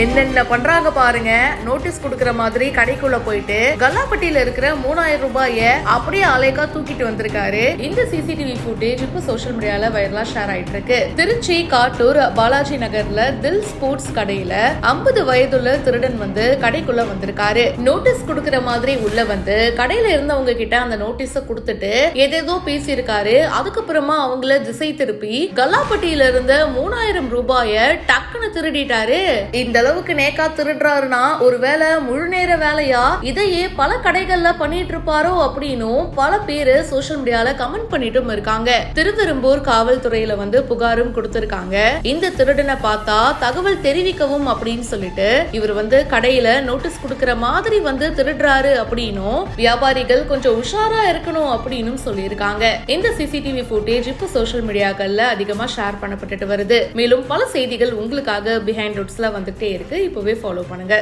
என்னென்ன பண்றாங்க பாருங்க. நோட்டீஸ் கொடுக்கற மாதிரி கடைக்குள்ள போயிட்டு கல்லாப்பட்டியில இருக்கிற 3000 ரூபாய அப்படியே அலைக்கா தூக்கிட்டு வந்திருக்காரு. இந்த சிசிடிவி ஃபுட்டேஜ் இப்ப சோஷியல் மீடியால வைரலா ஷேர் ஆயிட்டு இருக்கு. திருச்சி காட்டூர் பாலாஜி நகர்ல தில் ஸ்போர்ட்ஸ் கடையில 50 வயதுள்ள திருடன் வந்து கடைக்குள்ள வந்திருக்காரு. நோட்டீஸ் கொடுக்கற மாதிரி உள்ள வந்து கடையில இருந்தவங்க கிட்ட அந்த நோட்டீஸ கொடுத்துட்டு ஏதேதோ பேசியிருக்காரு. அதுக்கப்புறமா அவங்கள திசை திருப்பி கல்லாப்பட்டியில இருந்த 3000 ரூபாய டக்குன்னு திருடிட்டாரு. இந்த அளவுக்கு நேக்கா திருடுறாருன்னா ஒருவேளை முழு நேர வேலையா இதையே பல கடைகள்ல பண்ணிட்டு இருப்பாரோ அப்படின்னு பல பேரு சோஷியல் மீடியால கமெண்ட் பண்ணிட்டும் இருக்காங்க. திருவெரும்பூர் காவல்துறையில வந்து புகாரும் கொடுத்திருக்காங்க. இந்த திருடனை பார்த்தா தகவல் தெரிவிக்கவும் அப்படின்னு சொல்லிட்டு இவர் வந்து கடையில நோட்டீஸ் கொடுக்கிற மாதிரி வந்து திருடுறாரு அப்படின்னும் வியாபாரிகள் கொஞ்சம் உஷாரா இருக்கணும் அப்படின்னு சொல்லியிருக்காங்க. இந்த சிசிடிவி ஃபுட்டேஜ் இப்ப சோஷியல் மீடியாக்கள்ல அதிகமா ஷேர் பண்ணப்பட்டு வருது. மேலும் பல செய்திகள் உங்களுக்காக பிஹைண்ட் ரூட்ஸ்ல வந்துட்டே இருக்கு. இப்பவே ஃபாலோ பண்ணுங்க.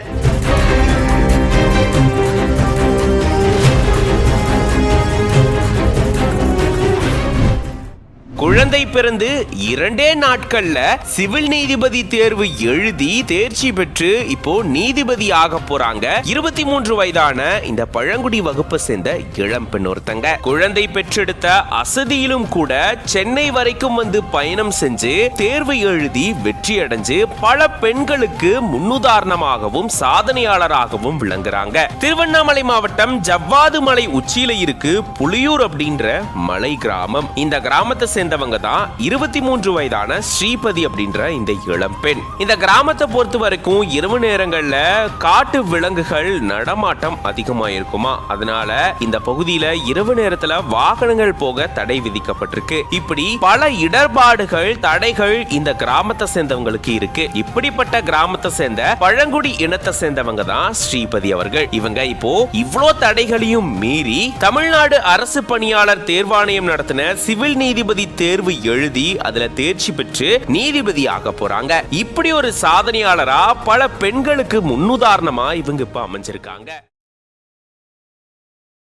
குழந்தை பிறந்து 2 நாட்கள்ல சிவில் நீதிபதி தேர்வு எழுதி தேர்ச்சி பெற்று இப்போ நீதிபதி ஆக போறாங்க 23 வயதான இந்த பழங்குடி வகுப்பை சேர்ந்த இளம் பெண் ஒருத்தங்க. குழந்தை பெற்றெடுத்த அசதியிலும் கூட சென்னை வரைக்கும் வந்து பயணம் செஞ்சு தேர்வு எழுதி வெற்றி அடைஞ்சு பல பெண்களுக்கு முன்னுதாரணமாகவும் சாதனையாளராகவும் விளங்குறாங்க. திருவண்ணாமலை மாவட்டம் ஜவ்வாது மலை உச்சியில இருக்கு புலியூர் அப்படின்ற மலை கிராமம். இந்த கிராமத்தை சேர்ந்தவங்க தான் 23 வயதான ஸ்ரீபதி அப்படின்ற இந்த இளம் பெண். இந்த கிராமத்தை பொறுத்த வரைக்கும் இரவு நேரங்கள்ல காட்டு விலங்குகள் நடமாட்டம் அதிகமா இருக்குமா, அதனால இந்த பகுதியில இரவு நேரத்துல வாகனங்கள் போக தடை விதிக்கப்பட்டிருக்கு. இப்படி பல இடர்பாடுகள் தடைகள் இந்த கிராமத்தை சேர்ந்தவங்களுக்கு இருக்கு. இப்படிப்பட்ட கிராமத்தை சேர்ந்த பழங்குடி இனத்தை சேர்ந்தவங்க தான் ஸ்ரீபதி அவர்கள். இவங்க இப்போ இவ்வளோ தடைகளையும் மீறி தமிழ்நாடு அரசு பணியாளர் தேர்வாணையம் நடத்தின சிவில் நீதிபதி தேர்வு எழுதி அதுல தேர்ச்சி பெற்று நீதிபதி ஆக போறாங்க. இப்படி ஒரு சாதனையாளரா பல பெண்களுக்கு முன்னுதாரணமா இவங்க இப்ப அமைஞ்சிருக்காங்க.